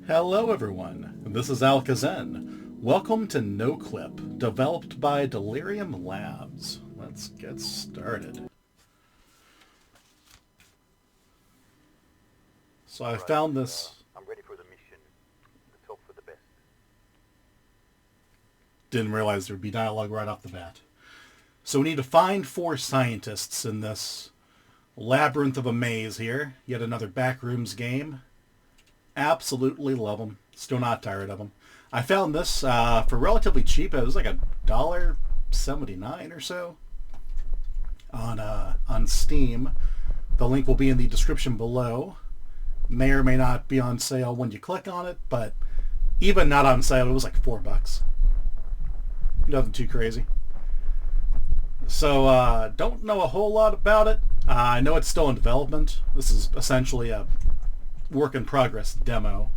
Hello everyone, this is Alkazen. Welcome to NoClip, developed by Delirium Labs. Let's get started. So I found this... I'm ready for the mission. Let's hope for the best. Didn't realize there'd be dialogue right off the bat. So we need to find 4 scientists in this labyrinth of a maze here. Yet another Backrooms game. Absolutely love them. Still not tired of them. I found this for relatively cheap. It was like $1.79 or so on Steam. The link will be in the description below. May or may not be on sale when you click on it, but even not on sale, it was like $4. Nothing too crazy. So don't know a whole lot about it. I know it's still in development. This is essentially a work in progress demo.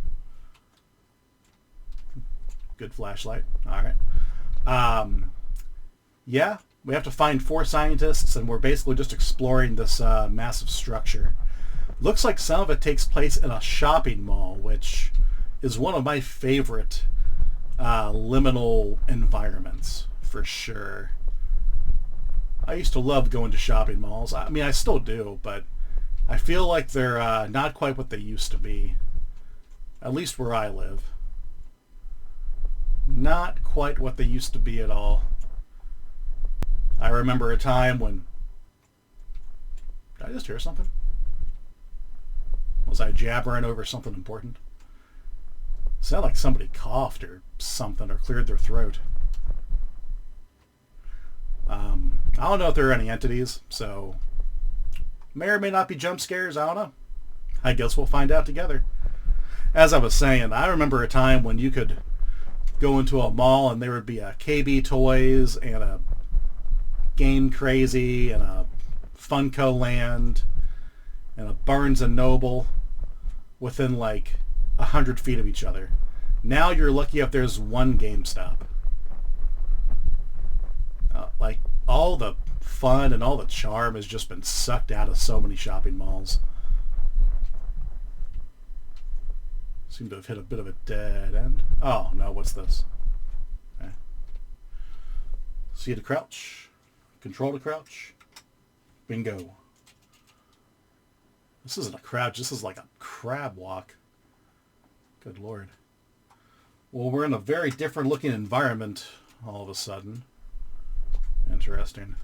Good flashlight. Alright. Yeah, we have to find 4 scientists, and we're basically just exploring this massive structure. Looks like some of it takes place in a shopping mall, which is one of my favorite liminal environments, for sure. I used to love going to shopping malls. I mean, I still do, but I feel like they're not quite what they used to be. At least where I live. Not quite what they used to be at all. I remember a time when... Did I just hear something? Was I jabbering over something important? It sounded like somebody coughed or something, or cleared their throat. I don't know if there are any entities, so... May or may not be jump scares, I don't know. I guess we'll find out together. As I was saying, I remember a time when you could go into a mall and there would be a KB Toys and a Game Crazy and a Funko Land and a Barnes & Noble within like 100 feet of each other. Now you're lucky if there's one GameStop. Like, all the fun and all the charm has just been sucked out of so many shopping malls. Seem to have hit a bit of a dead end. Oh, no, what's this? Okay. C to crouch. Control to crouch. Bingo. This isn't a crouch, this is like a crab walk. Good lord. Well, we're in a very different looking environment all of a sudden. Interesting.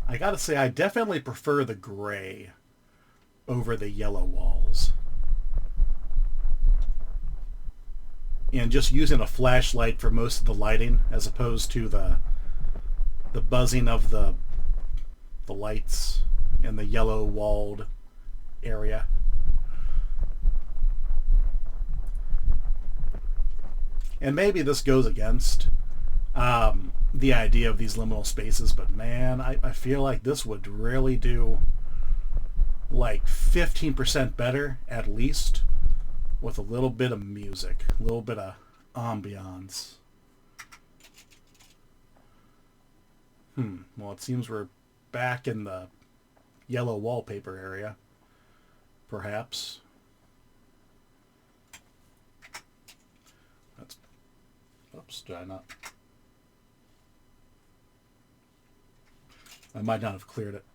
I gotta say, I definitely prefer the gray over the yellow walls. And just using a flashlight for most of the lighting, as opposed to the buzzing of the lights in the yellow walled area. And maybe this goes against the idea of these liminal spaces, but man, I feel like this would really do like 15% better, at least, with a little bit of music, a little bit of ambiance. Well, it seems we're back in the yellow wallpaper area, perhaps. That's... Oops, did I not... I might not have cleared it.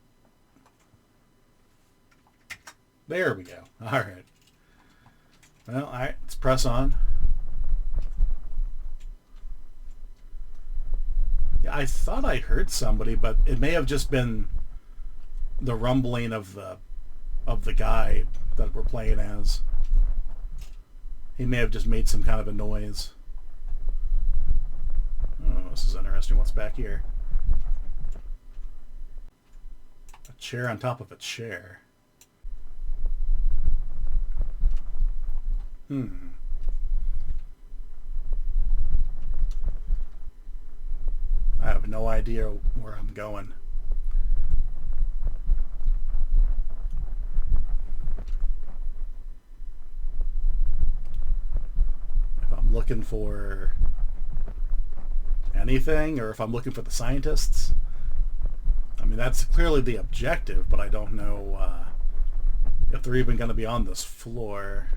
There we go. Alright. Well, alright, let's press on. Yeah, I thought I heard somebody, but it may have just been the rumbling of the guy that we're playing as. He may have just made some kind of a noise. Oh, this is interesting. What's back here? A chair on top of a chair. I have no idea where I'm going. If I'm looking for anything, or if I'm looking for the scientists. I mean, that's clearly the objective, but I don't know if they're even going to be on this floor.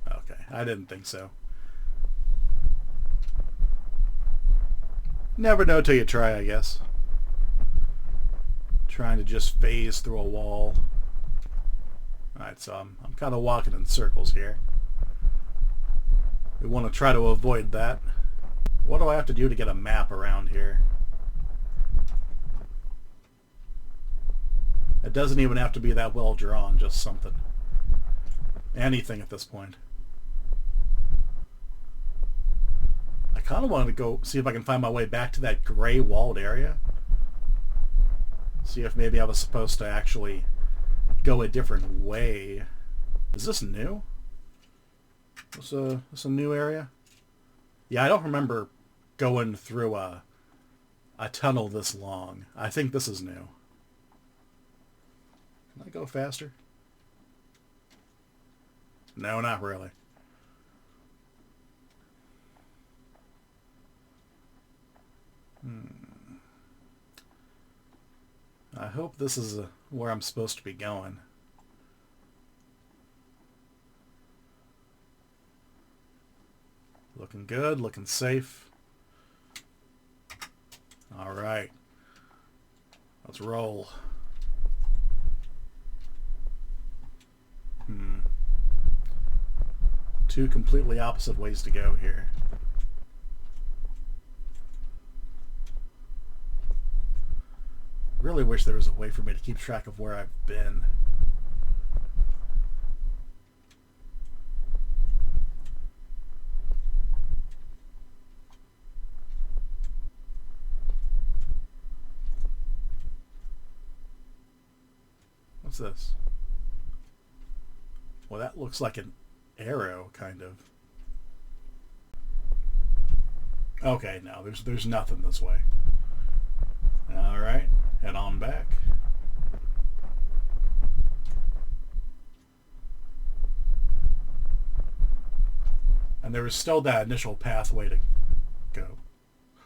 Okay, I didn't think so. Never know till you try, I guess. Trying to just phase through a wall. Alright, so I'm kind of walking in circles here. We want to try to avoid that. What do I have to do to get a map around here? It doesn't even have to be that well drawn, just something. Anything at this point. I kind of wanted to go see if I can find my way back to that gray walled area. See if maybe I was supposed to actually go a different way. Is this new? This a new area? Yeah, I don't remember going through a tunnel this long. I think this is new. Can I go faster? No, not really. I hope this is where I'm supposed to be going. Looking good, looking safe. Alright. Let's roll. Two completely opposite ways to go here. Really wish there was a way for me to keep track of where I've been. What's this? Well, that looks like an arrow, kind of. Okay, no, there's nothing this way. Alright, head on back. And there was still that initial pathway to go.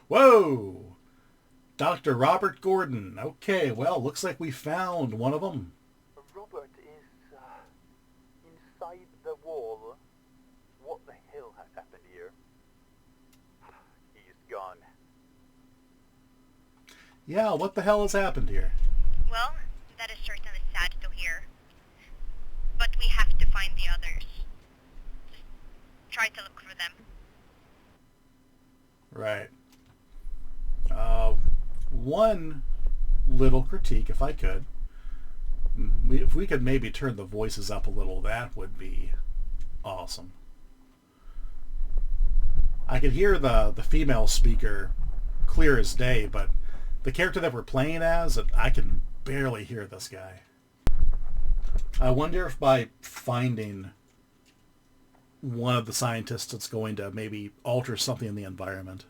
Whoa! Dr. Robert Gordon. Okay, well, looks like we found one of them. Robert is inside the wall. What the hell has happened here? He's gone. Yeah, what the hell has happened here? Well, that is certainly sad to hear. But we have to find the others. Just try to look for them. Right. One little critique, if I could. If we could maybe turn the voices up a little, that would be awesome. I could hear the female speaker clear as day, but the character that we're playing as, I can barely hear this guy. I wonder if by finding one of the scientists it's going to maybe alter something in the environment.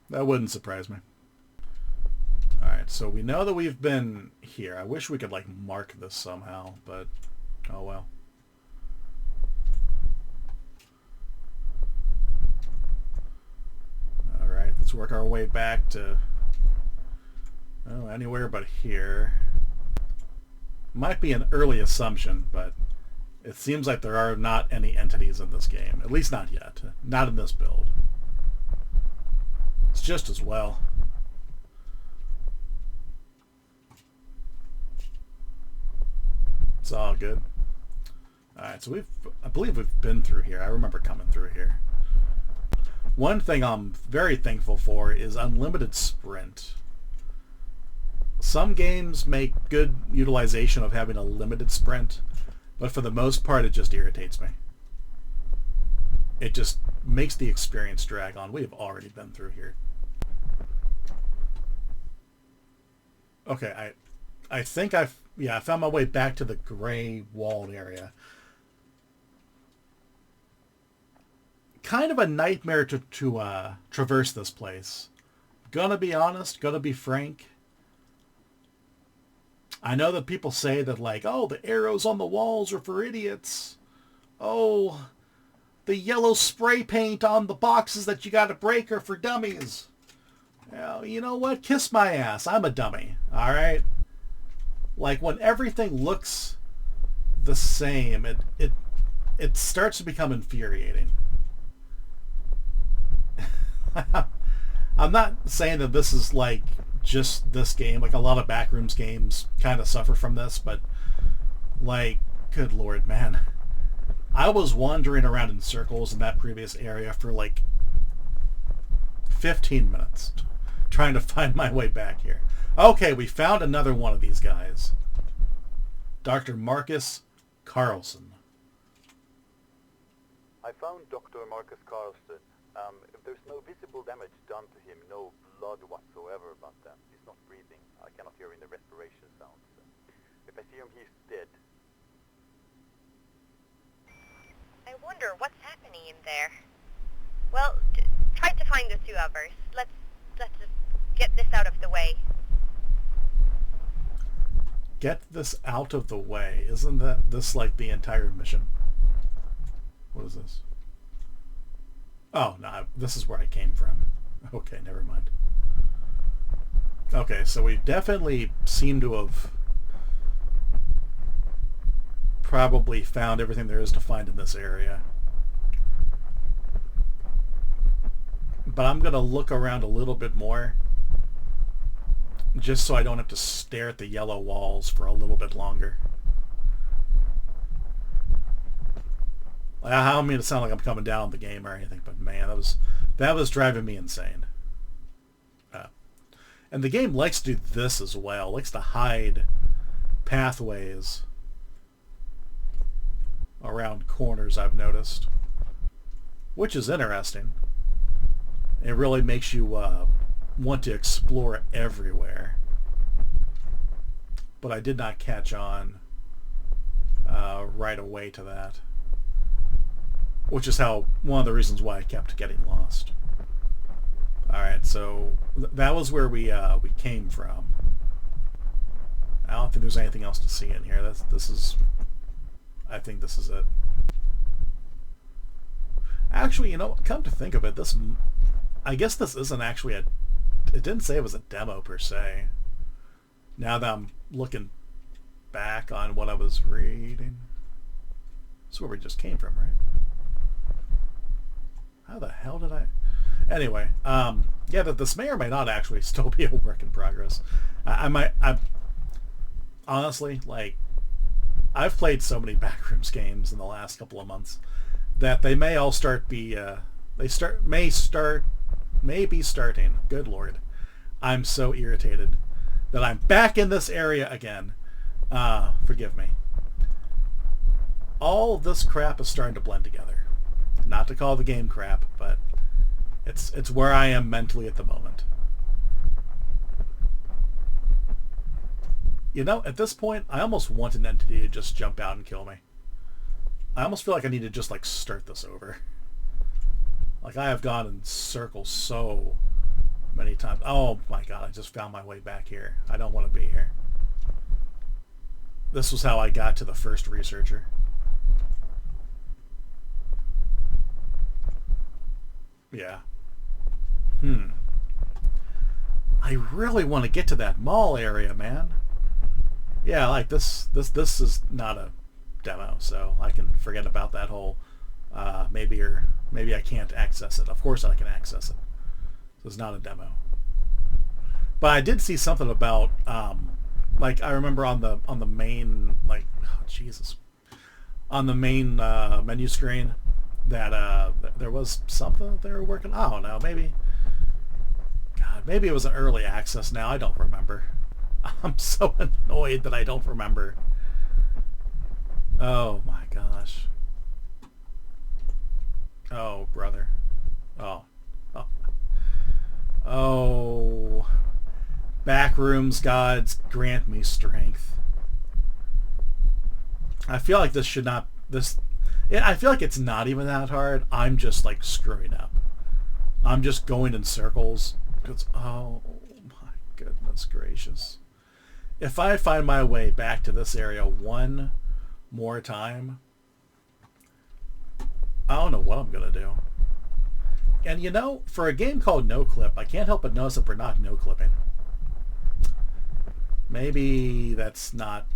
That wouldn't surprise me. Alright, so we know that we've been here. I wish we could, like, mark this somehow, but oh well. Alright, let's work our way back to, oh, anywhere but here. Might be an early assumption, but it seems like there are not any entities in this game. At least not yet. Not in this build. It's just as well. It's all good. Alright, so I believe we've been through here. I remember coming through here. One thing I'm very thankful for is unlimited sprint. Some games make good utilization of having a limited sprint, but for the most part it just irritates me. It just makes the experience drag on. We've already been through here. Okay, I think I found my way back to the gray walled area. Kind of a nightmare to traverse this place. Gonna be honest, gonna be frank. I know that people say that, like, oh, the arrows on the walls are for idiots. Oh, the yellow spray paint on the boxes that you gotta break are for dummies. Well, you know what? Kiss my ass. I'm a dummy. Alright? Like, when everything looks the same, it starts to become infuriating. I'm not saying that this is like just this game. Like, a lot of Backrooms games kind of suffer from this, but like, good lord, man. I was wandering around in circles in that previous area for like 15 minutes trying to find my way back here. Okay, we found another one of these guys. Dr. Marcus Carlson. I found Dr. Marcus Carlson. There's no visible damage done to him, no blood whatsoever, but he's not breathing. I cannot hear any respiration sounds. If I see him, he's dead. I wonder what's happening in there. Well, try to find the two others. Let's just get this out of the way. Get this out of the way. Isn't this like the entire mission? What is this? Oh, no, this is where I came from. Okay, never mind. Okay, so we definitely seem to have probably found everything there is to find in this area. But I'm going to look around a little bit more, just so I don't have to stare at the yellow walls for a little bit longer. I don't mean to sound like I'm coming down on the game or anything, but man, that was driving me insane. And the game likes to do this as well. It likes to hide pathways around corners, I've noticed. Which is interesting. It really makes you want to explore everywhere. But I did not catch on right away to that. Which is one of the reasons why I kept getting lost. Alright, so that was where we came from. I don't think there's anything else to see in here. I think this is it. Actually, you know, come to think of it, I guess this isn't actually it didn't say it was a demo per se. Now that I'm looking back on what I was reading. That's where we just came from, right? How the hell did I... Anyway, yeah, that this may or may not actually still be a work in progress. I honestly, like, I've played so many Backrooms games in the last couple of months that they may all may be starting. Good lord, I'm so irritated that I'm back in this area again. Forgive me. All this crap is starting to blend together. Not to call the game crap, but it's where I am mentally at the moment. You know, at this point, I almost want an entity to just jump out and kill me. I almost feel like I need to just, like, start this over. Like, I have gone in circles so many times. Oh my god, I just found my way back here. I don't want to be here. This was how I got to the first researcher. Yeah. I really want to get to that mall area, man. Yeah, like this is not a demo, so I can forget about that whole maybe I can't access it. Of course I can access it. So it's not a demo. But I did see something about like I remember on the main, like, oh, Jesus, on the main menu screen that there was something that they were working. I don't know, maybe it was an early access now. I don't remember. I'm so annoyed that I don't remember. Oh my gosh. Oh, brother. Oh. Backrooms gods, grant me strength. I feel like I feel like it's not even that hard. I'm just, like, screwing up. I'm just going in circles. Oh my goodness gracious. If I find my way back to this area one more time, I don't know what I'm going to do. And you know, for a game called No Clip, I can't help but notice that we're not no clipping. Maybe that's not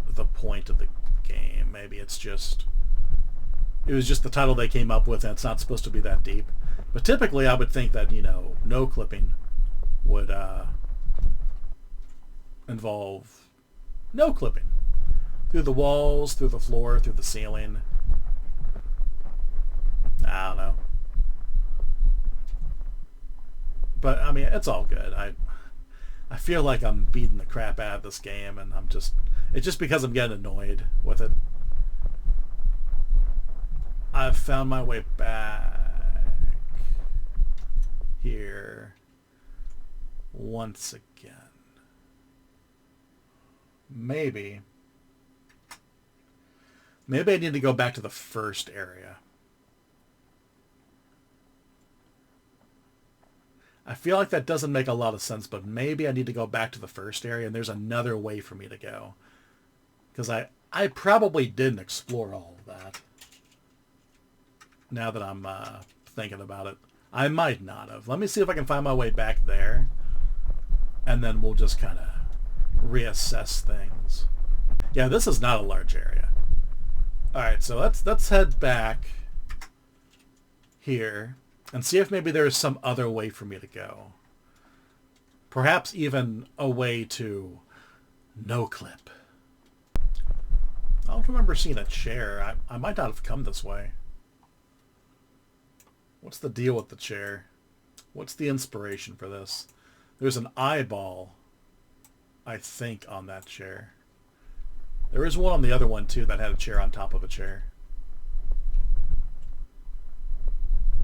the point of the game. Maybe it's just... It was just the title they came up with and it's not supposed to be that deep. But typically I would think that, you know, no clipping would involve no clipping. Through the walls, through the floor, through the ceiling. I don't know. But, I mean, it's all good. I feel like I'm beating the crap out of this game, and I'm just... It's just because I'm getting annoyed with it. I've found my way back here once again. Maybe I need to go back to the first area. I feel like that doesn't make a lot of sense, but maybe I need to go back to the first area and there's another way for me to go. Because I probably didn't explore all of that. Now that I'm thinking about it. I might not have. Let me see if I can find my way back there. And then we'll just kind of reassess things. Yeah, this is not a large area. Alright, so let's head back here and see if maybe there's some other way for me to go. Perhaps even a way to no clip. I don't remember seeing a chair. I might not have come this way. What's the deal with the chair? What's the inspiration for this? There's an eyeball, I think, on that chair. There is one on the other one, too, that had a chair on top of a chair.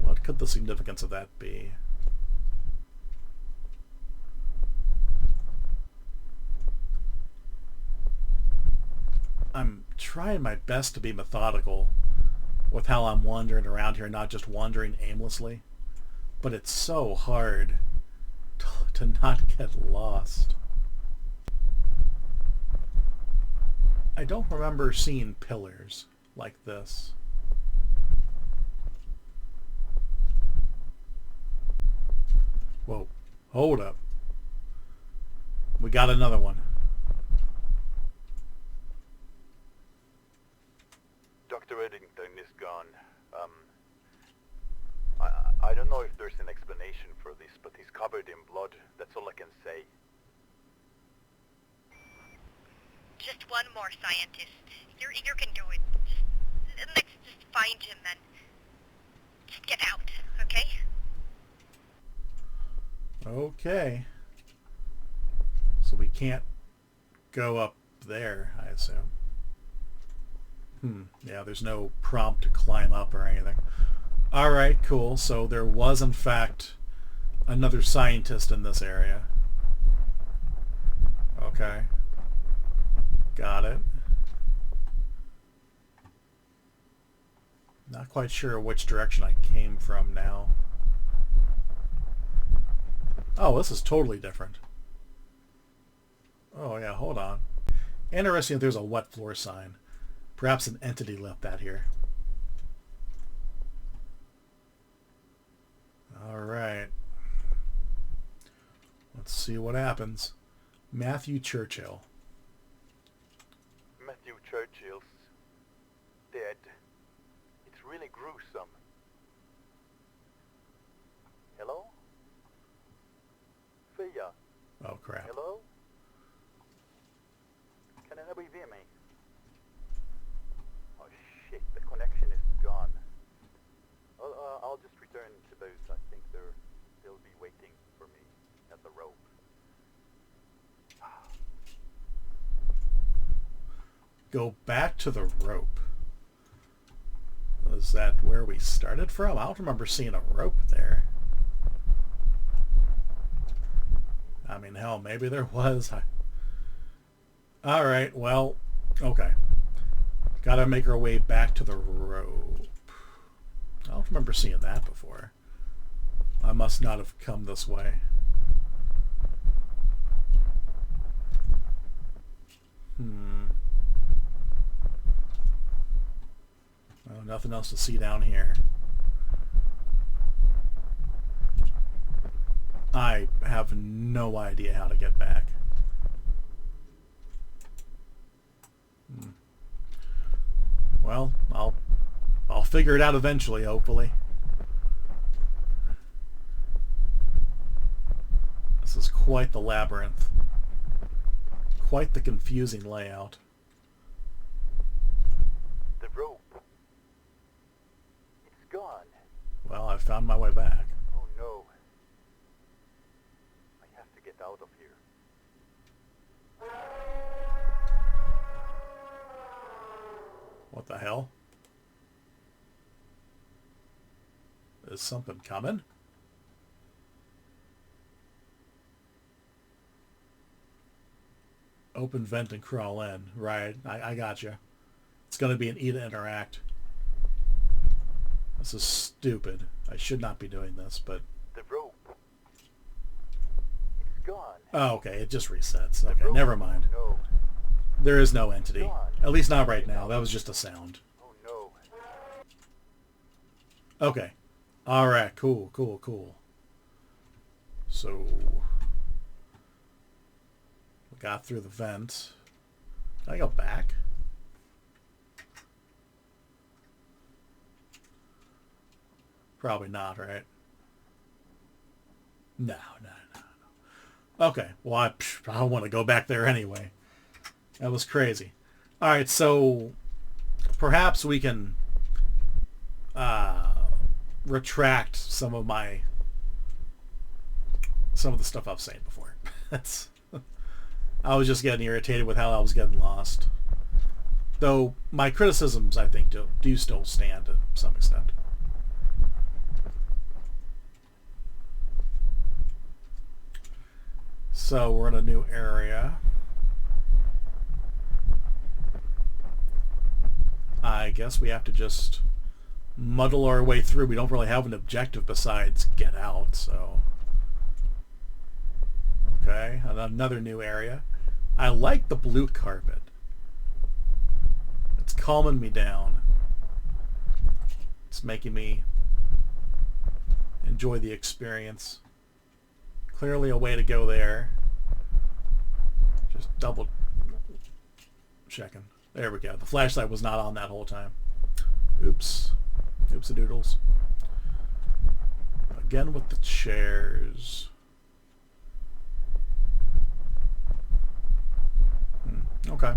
What could the significance of that be? I'm trying my best to be methodical with how I'm wandering around here, not just wandering aimlessly. But it's so hard to not get lost. I don't remember seeing pillars like this. Whoa, hold up. We got another one. Dr. Eddington is gone. I don't know if there's an explanation for this, but he's covered in blood. That's all I can say. Just one more scientist. You can do it. Let's just find him and just get out, okay? Okay. So we can't go up there, I assume. Yeah, there's no prompt to climb up or anything. Alright, cool. So there was, in fact, another scientist in this area. Okay. Got it. Not quite sure which direction I came from now. Oh, this is totally different. Oh yeah, hold on. Interesting if there's a wet floor sign. Perhaps an entity left that here. Alright. Let's see what happens. Matthew Churchill. Matthew Churchill's dead. It's really gruesome. Hello? Fia? Oh crap. Hello? Can anybody hear me? Oh shit, the connection is gone. I'll just return to those. I think they'll be waiting for me at the rope. Go back to the rope. Is that where we started from? I don't remember seeing a rope there. I mean, hell, maybe there was. Alright, well, okay. Gotta make our way back to the rope. I don't remember seeing that before. I must not have come this way. Oh, nothing else to see down here. I have no idea how to get back. Well, I'll figure it out eventually, hopefully. This is quite the labyrinth. Quite the confusing layout. The rope. It's gone. Well, I found my way back. Oh no. I have to get out of here. What the hell? Is something coming? Open vent and crawl in. Right, I got you. It's going to be an E to interact. This is stupid. I should not be doing this, but... The rope. It's gone. Oh, okay, it just resets. The Okay, rope. never mind. No. There is no entity. Gone. At least not right now. That was just a sound. Oh no. Okay. Alright, cool. So... we got through the vent. Can I go back? Probably not, right? No. Okay, well, I don't want to go back there anyway. That was crazy. Alright, so perhaps we can retract some of the stuff I was saying before. I was just getting irritated with how I was getting lost. Though my criticisms, I think, do still stand to some extent. So we're in a new area. I guess we have to just muddle our way through. We don't really have an objective besides get out, so... Okay, another new area. I like the blue carpet. It's calming me down. It's making me enjoy the experience. Clearly a way to go there. Just double checking. There we go. The flashlight was not on that whole time. Oops. Oops-a-doodles. Again with the chairs. Okay.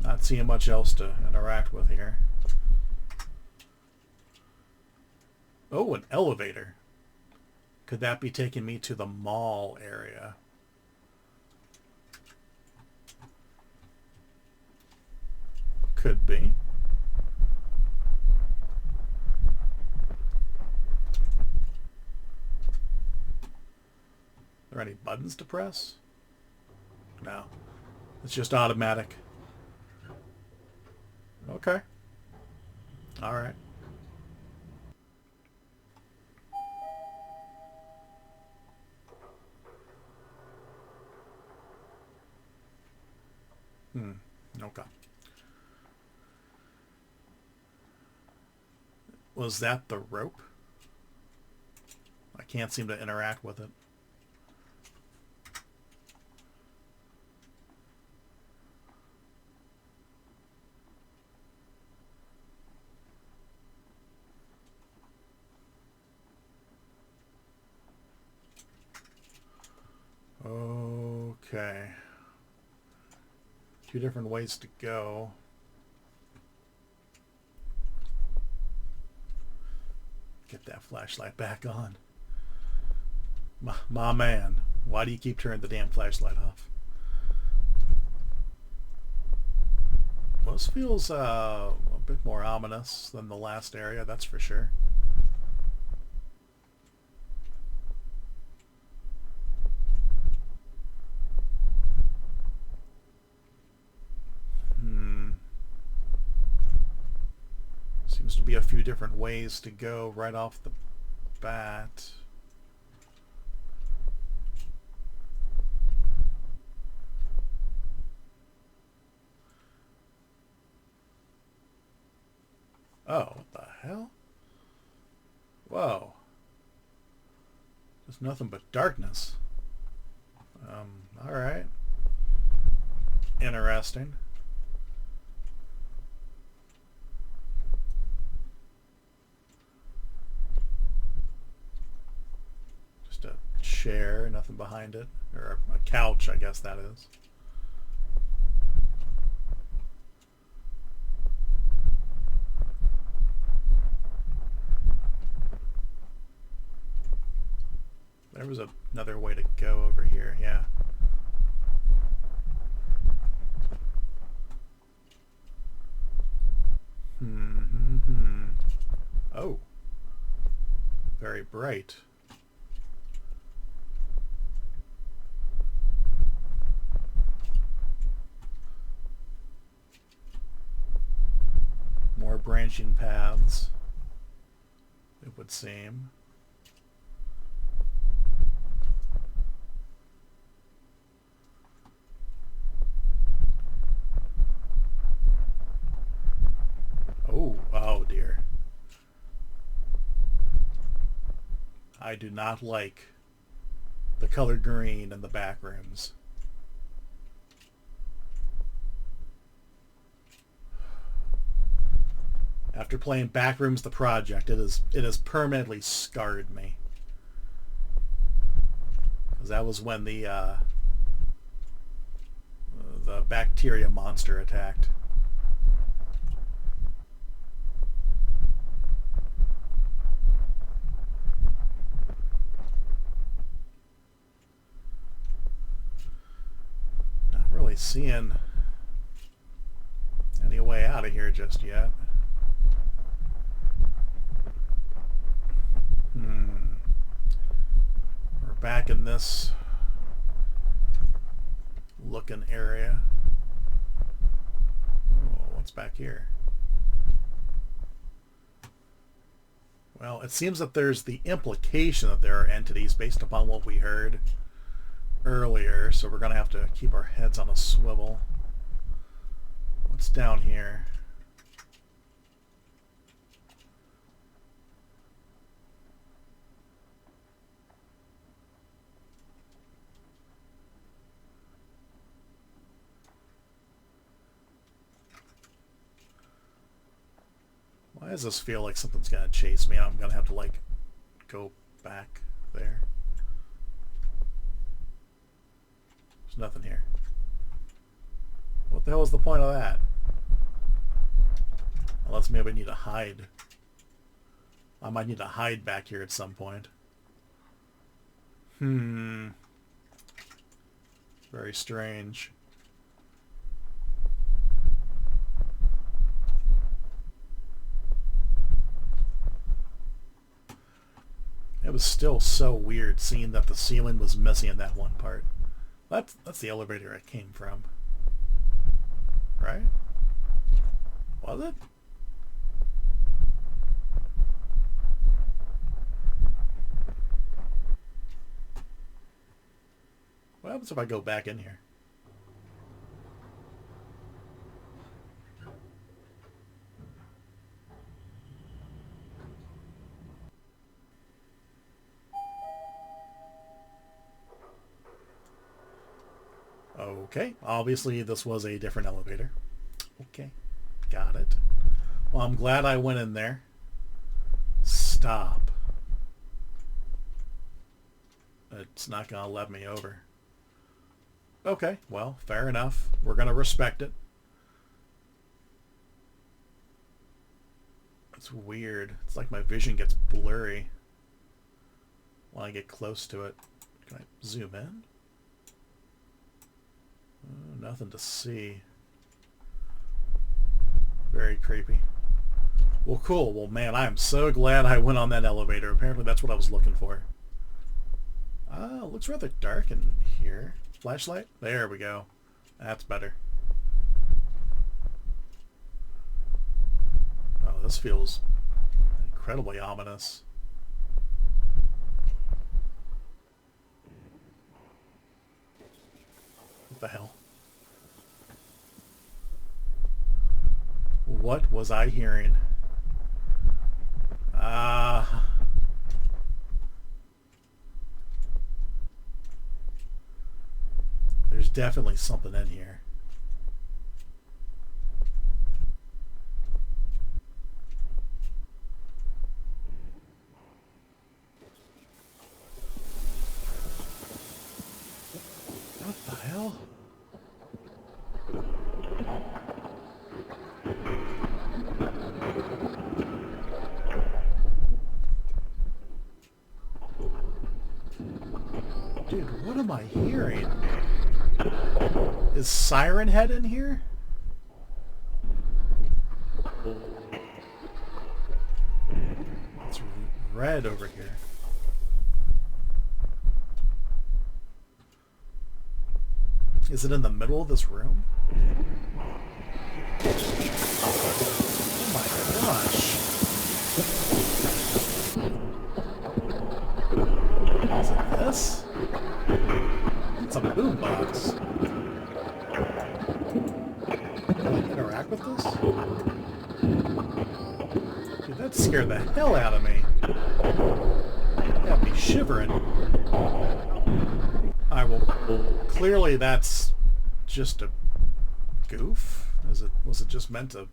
Not seeing much else to interact with here. Oh, an elevator. Could that be taking me to the mall area? Could be. Are there any buttons to press? No. It's just automatic. Okay. Alright. Okay. Was that the rope? I can't seem to interact with it. Okay. Two different ways to go. Get that flashlight back on. My man, why do you keep turning the damn flashlight off? Well, this feels a bit more ominous than the last area, that's for sure. Seems to be a few different ways to go right off the bat. Oh, what the hell? Whoa. Just nothing but darkness. Alright. Interesting. Just a chair, nothing behind it. Or a couch, I guess that is. There was another way to go over here, yeah. Oh. Very bright. More branching paths, it would seem. Oh dear. I do not like the color green in the back rooms. After playing Backrooms the Project, it has permanently scarred me. Because that was when the bacteria monster attacked. Really seeing any way out of here just yet. We're back in this looking area. Oh, what's back here? Well, it seems that there's the implication that there are entities based upon what we heard earlier, so we're going to have to keep our heads on a swivel. What's down here? Why does this feel like something's going to chase me and I'm going to have to, like, go back there? There's nothing here. What the hell is the point of that? Unless maybe I need to hide. I might need to hide back here at some point. Very strange. It was still so weird seeing that the ceiling was missing in that one part. That's the elevator I came from. Right? Was it? What happens if I go back in here? Okay, obviously this was a different elevator. Okay, got it. Well, I'm glad I went in there. Stop. It's not going to let me over. Okay, well, fair enough. We're going to respect it. It's weird. It's like my vision gets blurry when I get close to it. Can I zoom in? Nothing to see. Very creepy. Well, cool. Well, man, I am so glad I went on that elevator. Apparently that's what I was looking for. Looks rather dark in here. Flashlight? There we go. That's better. Oh, this feels incredibly ominous. What the hell? What was I hearing? There's definitely something in here. What the hell? Dude, what am I hearing? Is Siren Head in here? It's red over here. Is it in the middle of this room? Oh my gosh. Is it this? It's a boombox. Can I interact with this? Dude, that scared the hell out of me. Got me shivering. Alright, well, clearly that's just a goof. Was it just meant to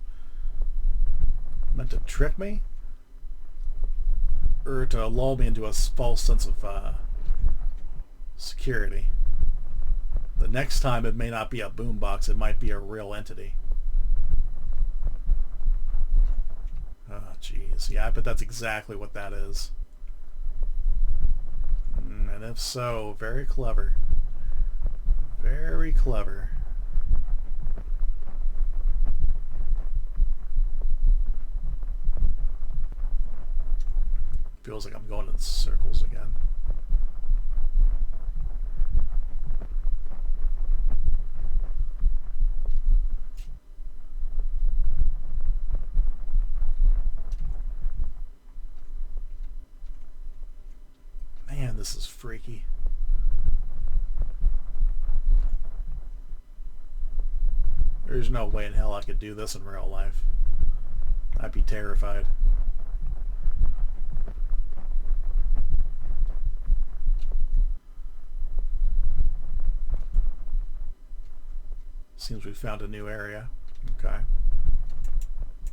trick me? Or to lull me into a false sense of security? The next time it may not be a boombox, it might be a real entity. Oh, jeez. Yeah, I bet that's exactly what that is. And if so, very clever. Very clever. Feels like I'm going in circles again. Man, this is freaky. There's no way in hell I could do this in real life. I'd be terrified. Seems we found a new area. Okay.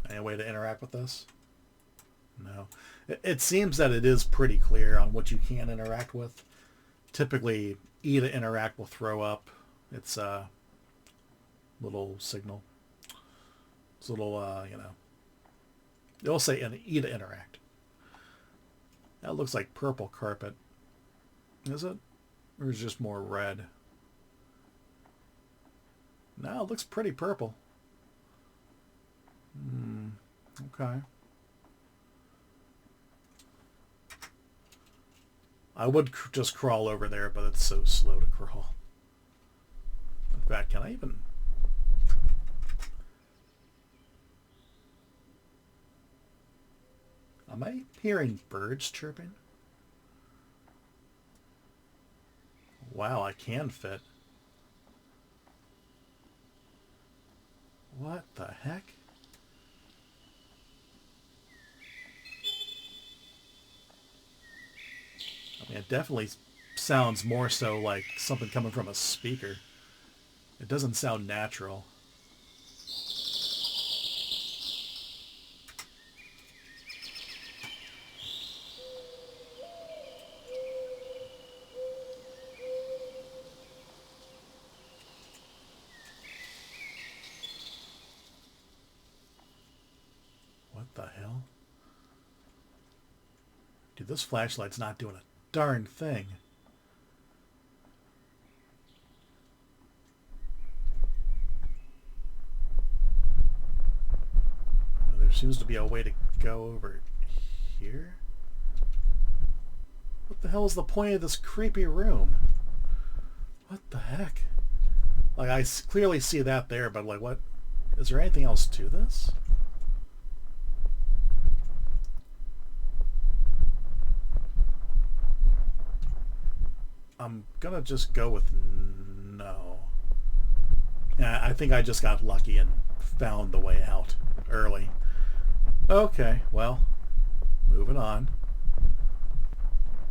Any way to interact with this? No. It seems that it is pretty clear on what you can interact with. Typically, E to interact will throw up its little signal. It's a little, you know. It'll say E to interact. That looks like purple carpet. Is it? Or is it just more red? No, it looks pretty purple. Okay. I would just crawl over there, but it's so slow to crawl. In fact, can I even... Am I hearing birds chirping? Wow, I can fit. What the heck? I mean, it definitely sounds more so like something coming from a speaker. It doesn't sound natural. What the hell? Dude, this flashlight's not doing a darn thing. There seems to be a way to go over here. What the hell is the point of this creepy room? What the heck? Like, I clearly see that there, but like, what? Is there anything else to this? I'm gonna just go with no. Yeah, I think I just got lucky and found the way out early. Okay, well, Moving on.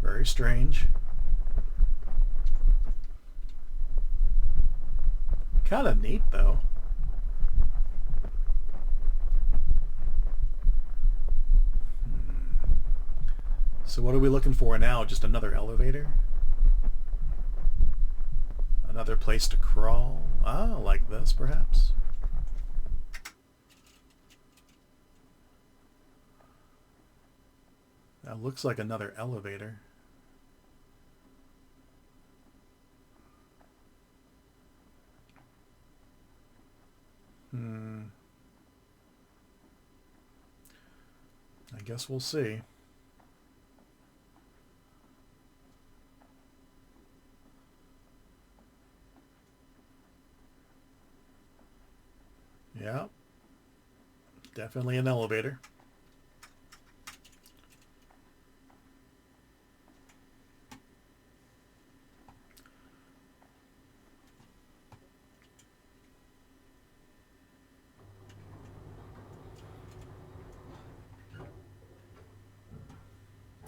Very strange. Kind of neat, though. So what are we looking for now? Just another elevator? Another place to crawl? Ah, like this, perhaps? That looks like another elevator. I guess we'll see. Yeah. Definitely an elevator.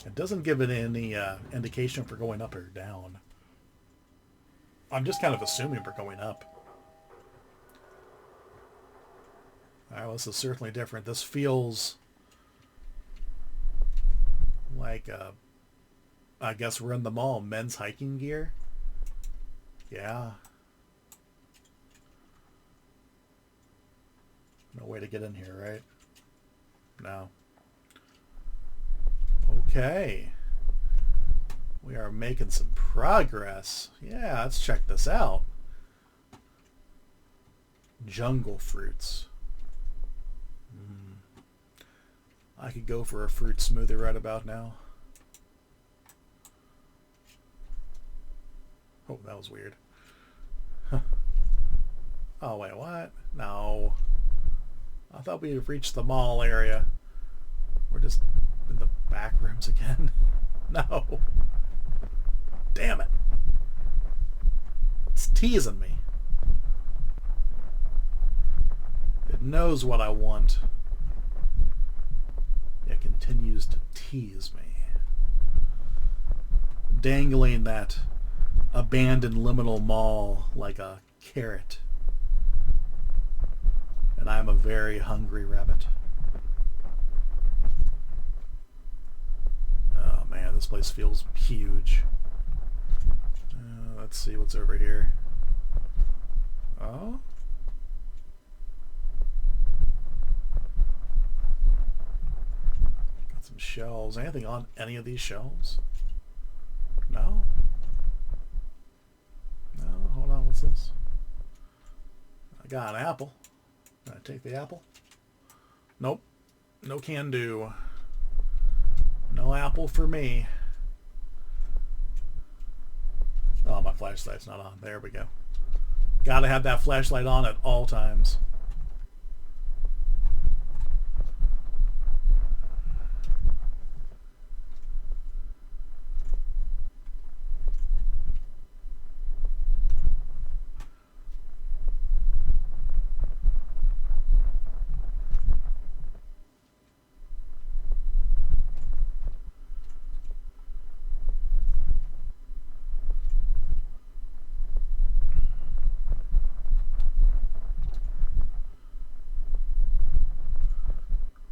It doesn't give it any indication for going up or down. I'm just kind of assuming we're going up. Alright, well, this is certainly different. This feels like, I guess we're in the mall. Men's hiking gear? Yeah. No way to get in here, right? No. Okay. We are making some progress. Yeah, let's check this out. Jungle fruits. I could go for a fruit smoothie right about now. Oh, that was weird. Huh. Oh, wait, what? No. I thought we had reached the mall area. We're just in the back rooms again. No. Damn it. It's teasing me. It knows what I want. It continues to tease me. Dangling that abandoned liminal mall like a carrot. And I'm a very hungry rabbit. Oh man, this place feels huge. Let's see what's over here. Oh? Got some shelves. Anything on any of these shelves? No? No, hold on, what's this? I got an apple. Can I take the apple? Nope. No can do. No apple for me. Oh, my flashlight's not on. There we go. Gotta have that flashlight on at all times.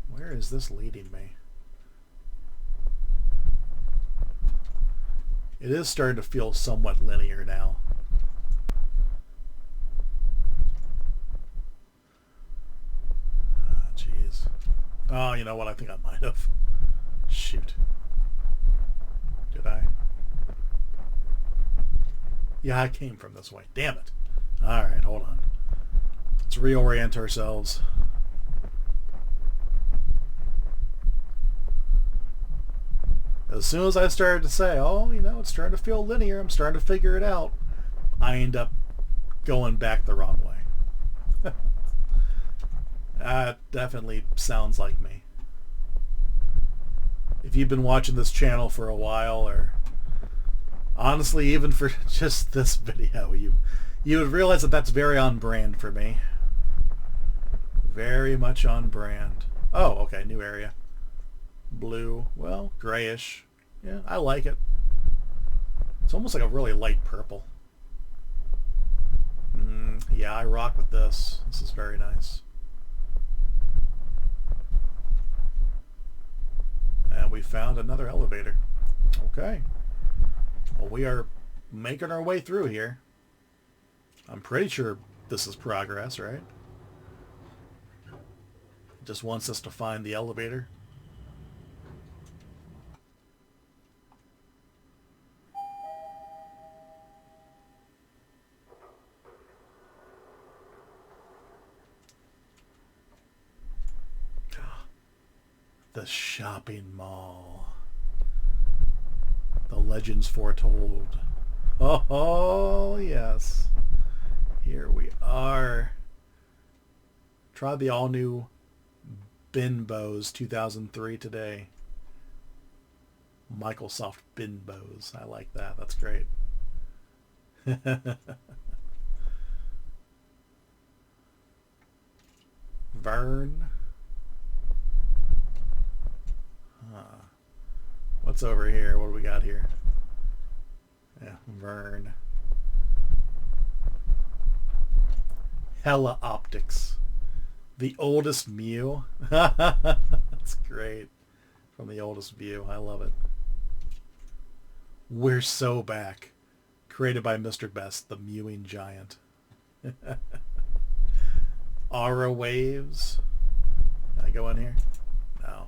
Where is this leading me? It is starting to feel somewhat linear now. Jeez. Oh, you know what? I think I might have. Shoot. Did I? Yeah, I came from this way. Damn it. Alright, hold on. Let's reorient ourselves. As soon as I started to say, oh, you know, it's starting to feel linear, I'm starting to figure it out, I end up going back the wrong way. That definitely sounds like me. If you've been watching this channel for a while, or honestly, even for just this video, you would realize that that's very on brand for me. Very much on brand. Oh, okay, new area. Blue. Well, grayish. Yeah, I like it. It's almost like a really light purple. Yeah, I rock with this. This is very nice. And we found another elevator. Okay. Well, we are making our way through here. I'm pretty sure this is progress, right? It just wants us to find the elevator. The shopping mall. The legends foretold. Oh, yes. Here we are. Try the all-new Binbos 2003 today. Microsoft Binbos. I like that. That's great. Vern. What's over here? What do we got here? Yeah, Vern. Hella Optics. The oldest Mew. That's great. From the oldest view. I love it. We're so back. Created by Mr. Best, the mewing giant. Aura Waves. Can I go in here? No.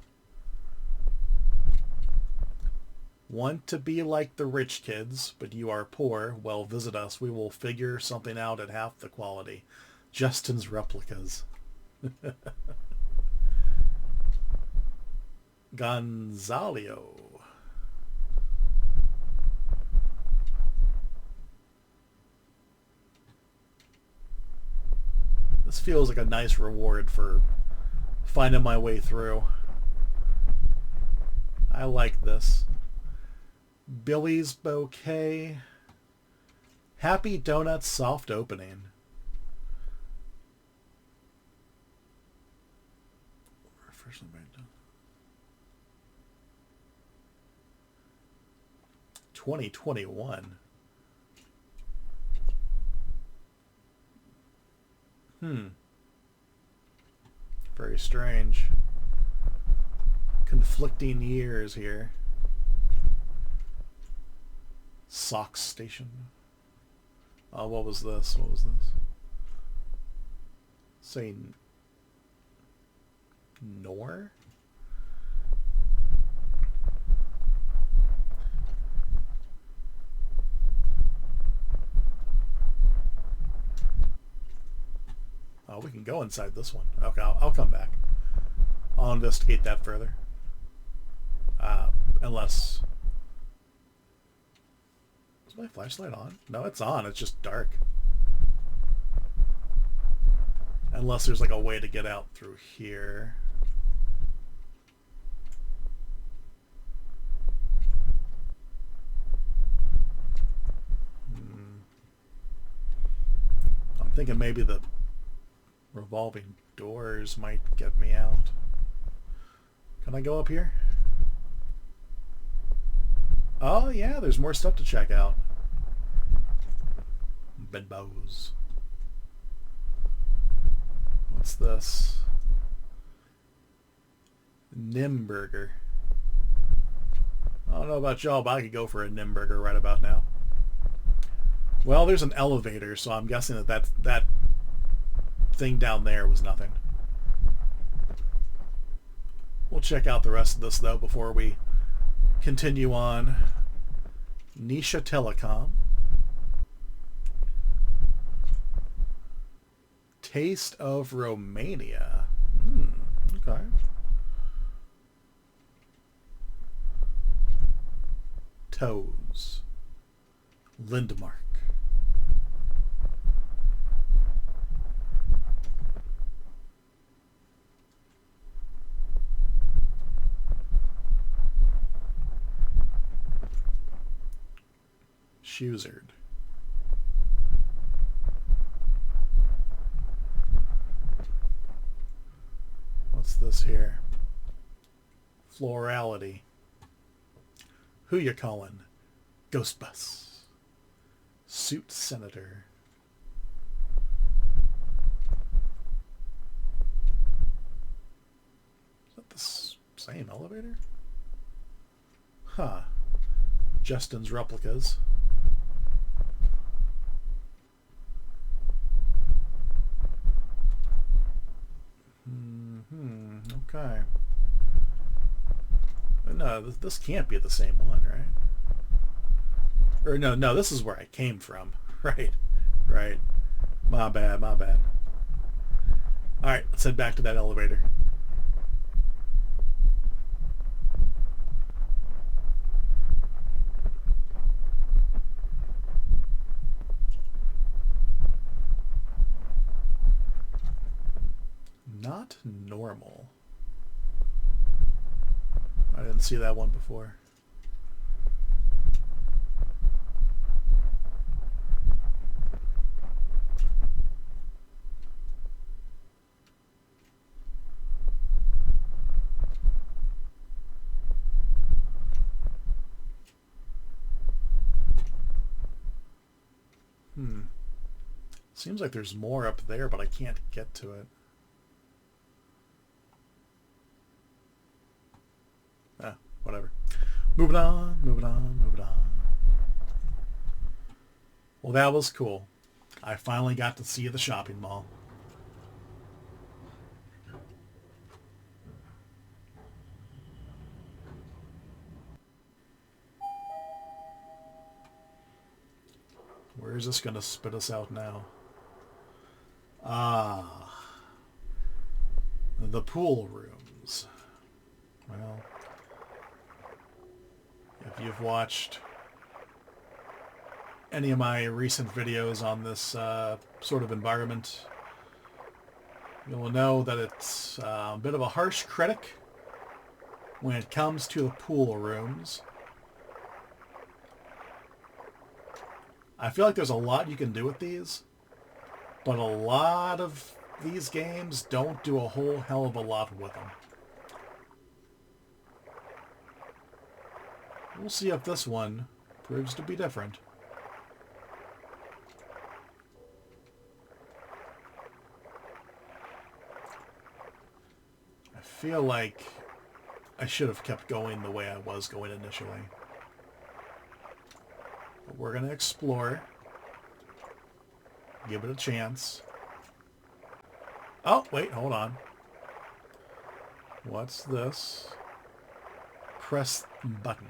Want to be like the rich kids, but you are poor? Well, visit us. We will figure something out at half the quality. Justin's Replicas. Gonzaleo. This feels like a nice reward for finding my way through. I like this. Billy's Bouquet. Happy Donuts soft opening. First 2021. Very strange. Conflicting years here. Sock Station. Oh, what was this? What was this? Saying Nor? Oh, we can go inside this one. Okay, I'll come back. I'll investigate that further. Unless... Is my flashlight on? No, it's on. It's just dark. Unless there's like a way to get out through here. I'm thinking maybe the revolving doors might get me out. Can I go up here? Oh yeah, there's more stuff to check out. Bedbows. What's this? Nimburger. I don't know about y'all, but I could go for a Nimburger right about now. Well, there's an elevator, so I'm guessing that thing down there was nothing. We'll check out the rest of this, though, before we continue on. Nisha Telecom. Taste of Romania. Okay. Toes. Lindmark. Shoesard. What's this here? Florality. Who you calling? Ghost Bus. Suit Senator. Is that the same elevator? Huh. Justin's replicas. Okay. No, this can't be the same one, right? Or no, this is where I came from. Right. My bad. Alright, let's head back to that elevator. Not normal. I didn't see that one before. Seems like there's more up there, but I can't get to it. Whatever. Moving on. Well, that was cool. I finally got to see the shopping mall. Where is this going to spit us out now? The pool rooms. Well, if you've watched any of my recent videos on this sort of environment, you'll know that it's a bit of a harsh critic when it comes to the pool rooms. I feel like there's a lot you can do with these, but a lot of these games don't do a whole hell of a lot with them. We'll see if this one proves to be different. I feel like I should have kept going the way I was going initially. But we're going to explore. Give it a chance. Oh, wait, hold on. What's this? Press button.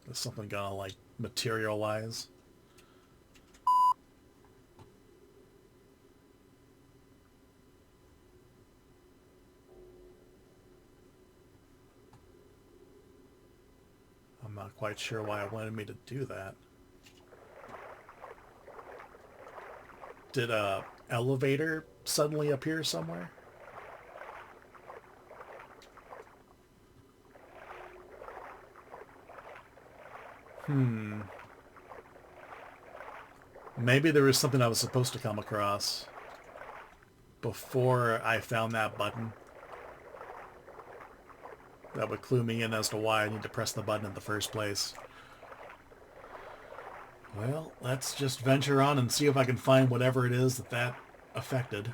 Is something gonna, like, materialize? I'm not quite sure why it wanted me to do that. Did a elevator suddenly appear somewhere? Maybe there was something I was supposed to come across before I found that button that would clue me in as to why I need to press the button in the first place. Well, let's just venture on and see if I can find whatever it is that affected.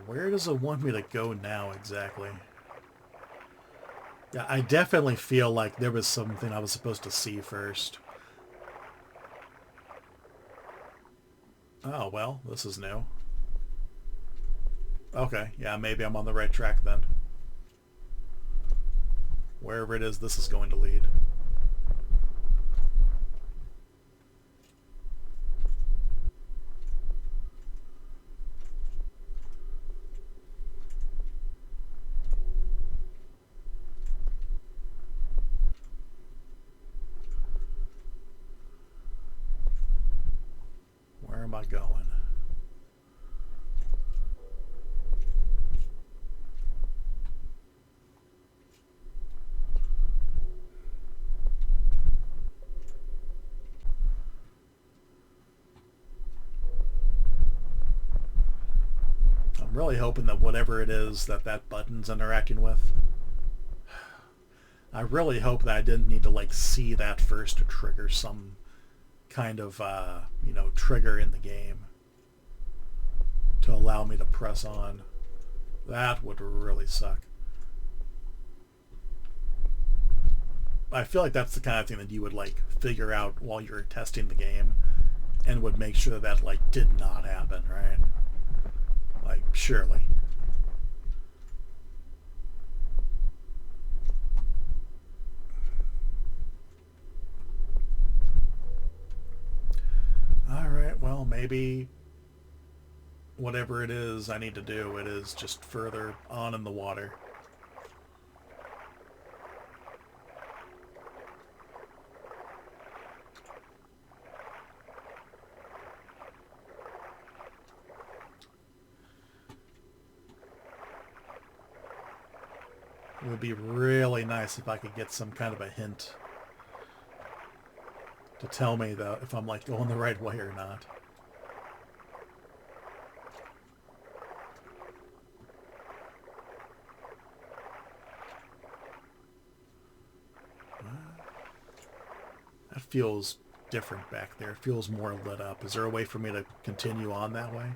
Where does it want me to go now exactly? Yeah, I definitely feel like there was something I was supposed to see first. Oh, well, this is new. Okay, yeah, maybe I'm on the right track then. Wherever it is, this is going to lead. Where am I going? I'm really hoping that whatever it is that that button's interacting with, I really hope that I didn't need to like see that first to trigger some kind of trigger in the game to allow me to press on. That would really suck. I feel like that's the kind of thing that you would like figure out while you're testing the game and would make sure that like did not happen, right? Like, surely. Alright, well, maybe whatever it is I need to do, it is just further on in the water. It would be really nice if I could get some kind of a hint to tell me though if I'm like going the right way or not. That feels different back there. It feels more lit up. Is there a way for me to continue on that way?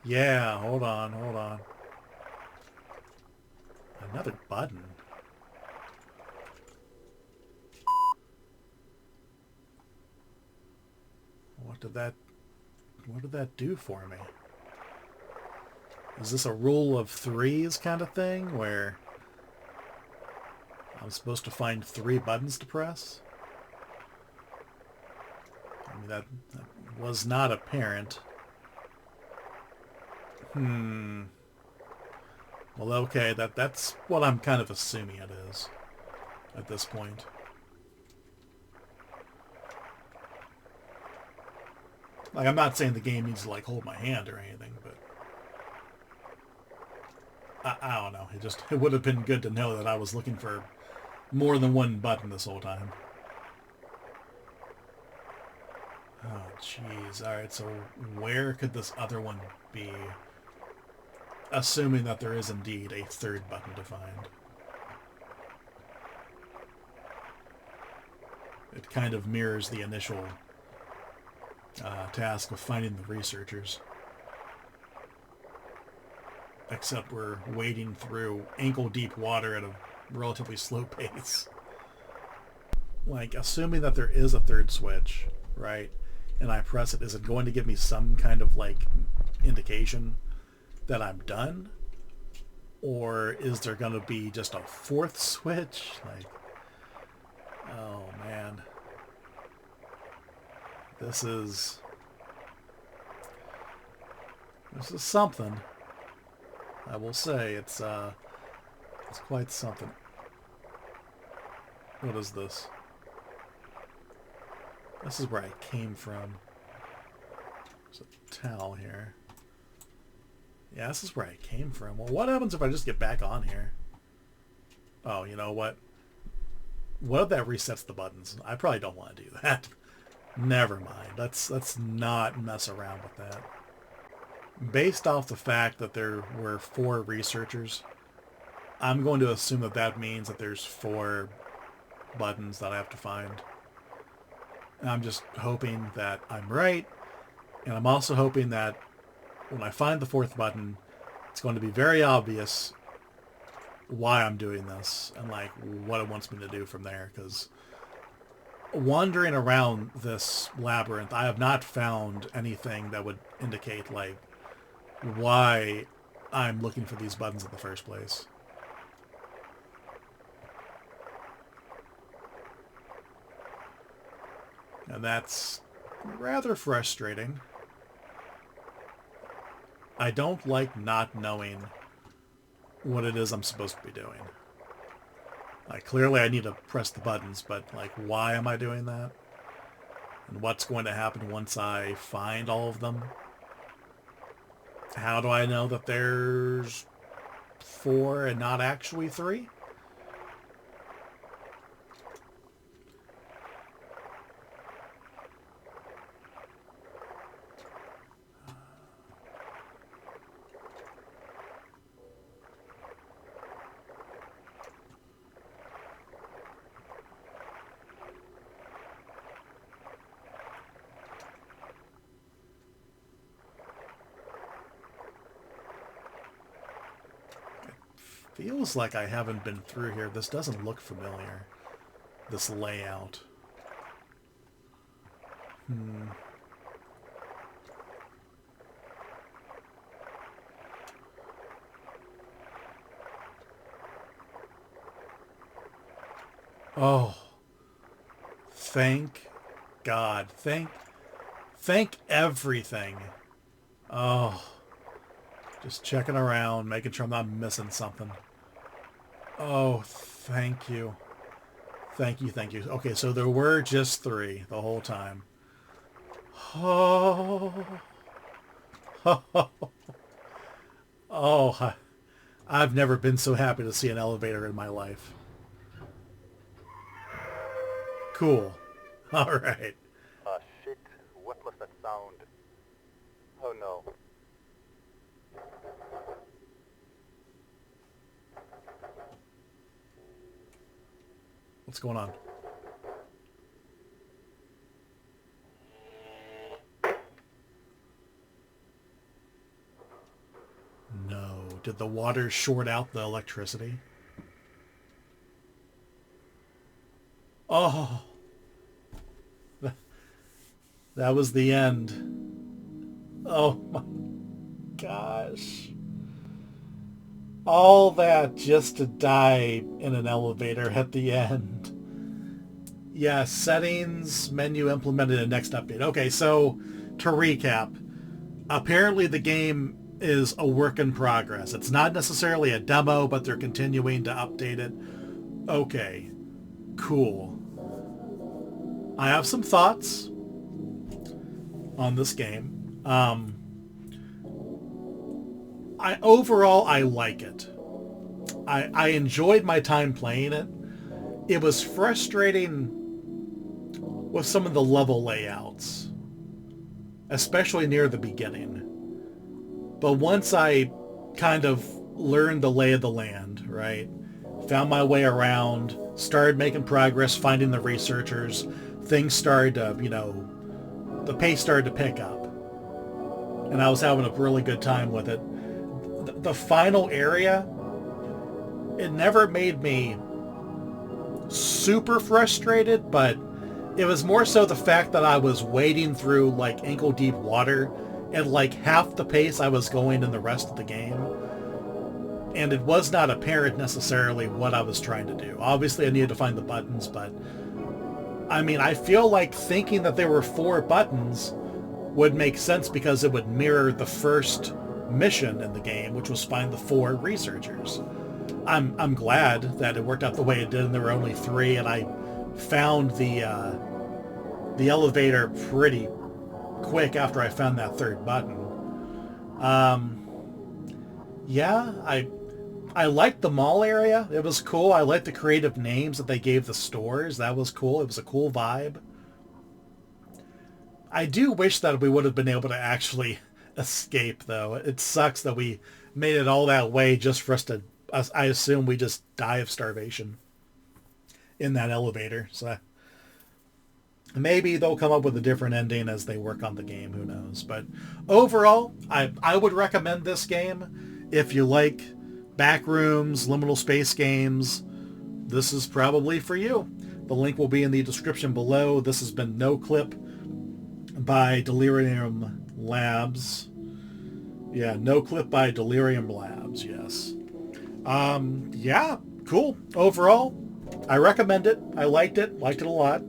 Yeah, hold on, hold on. Another button. What did that do for me? Is this a rule of threes kind of thing where I'm supposed to find 3 buttons to press? I mean, that was not apparent. Well, okay, that's what I'm kind of assuming it is at this point. Like, I'm not saying the game needs to, like, hold my hand or anything, but I don't know. It would have been good to know that I was looking for more than one button this whole time. Oh, jeez. Alright, so where could this other one be? Assuming that there is indeed a 3rd button to find. It kind of mirrors the initial task of finding the researchers. Except we're wading through ankle-deep water at a relatively slow pace. Like, assuming that there is a 3rd switch, right, and I press it, is it going to give me some kind of, like, indication that I'm done? Or is there going to be just a 4th switch? Like, oh, man. This is something. I will say it's quite something. What is this? This is where I came from. There's a towel here. Yeah, this is where I came from. Well, what happens if I just get back on here? Oh, you know what? What if that resets the buttons? I probably don't want to do that. Never mind. Let's not mess around with that. Based off the fact that there were 4 researchers, I'm going to assume that that means that there's 4 buttons that I have to find. And I'm just hoping that I'm right, and I'm also hoping that when I find the 4th button, it's going to be very obvious why I'm doing this and like what it wants me to do from there, because wandering around this labyrinth, I have not found anything that would indicate like why I'm looking for these buttons in the first place. And that's rather frustrating. I don't like not knowing what it is I'm supposed to be doing. Like, clearly I need to press the buttons, but like, why am I doing that? And what's going to happen once I find all of them? How do I know that there's 4 and not actually 3? Feels like I haven't been through here. This doesn't look familiar. This layout. Oh. Thank God. Thank everything. Oh. Just checking around, making sure I'm not missing something. Oh, thank you. Thank you, thank you. Okay, so there were just 3 the whole time. Oh. Oh, I've never been so happy to see an elevator in my life. Cool. All right. Ah, shit. What was that sound? Oh no. What's going on? No. Did the water short out the electricity? Oh. That was the end. Oh my gosh. All that just to die in an elevator at the end. Yeah, settings, menu implemented in next update. Okay, so to recap, apparently the game is a work in progress. It's not necessarily a demo, but they're continuing to update it. Okay, cool. I have some thoughts on this game. Overall, I like it. I enjoyed my time playing it. It was frustrating with some of the level layouts, especially near the beginning. But once I kind of learned the lay of the land, right, found my way around, started making progress, finding the researchers, things started to, the pace started to pick up. And I was having a really good time with it. The final area, it never made me super frustrated, but it was more so the fact that I was wading through like ankle deep water at like half the pace I was going in the rest of the game. And it was not apparent necessarily what I was trying to do. Obviously I needed to find the buttons, but I mean, I feel like thinking that there were 4 buttons would make sense because it would mirror the first mission in the game, which was find the 4 researchers. I'm glad that it worked out the way it did and there were only 3, and I found the elevator pretty quick after I found that 3rd button. Yeah, I liked the mall area. It was cool. I liked the creative names that they gave the stores. That was cool. It was a cool vibe. I do wish that we would have been able to actually escape, though. It sucks that we made it all that way just for us to, I assume we just die of starvation in that elevator. So maybe they'll come up with a different ending as they work on the game. Who knows? But overall, I would recommend this game. If you like Backrooms, liminal space games, this is probably for you. The link will be in the description below. This has been No Clip by Delirium Labs. Yeah, No Clip by Delirium Labs, yes. Yeah, cool. Overall, I recommend it. I liked it a lot.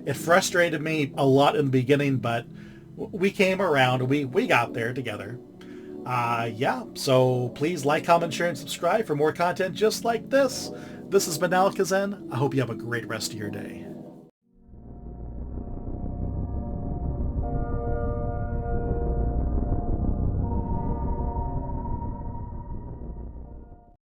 It frustrated me a lot in the beginning, but we came around. We got there together. Yeah, so please like, comment, share, and subscribe for more content just like this. This has been Alakazam. I hope you have a great rest of your day.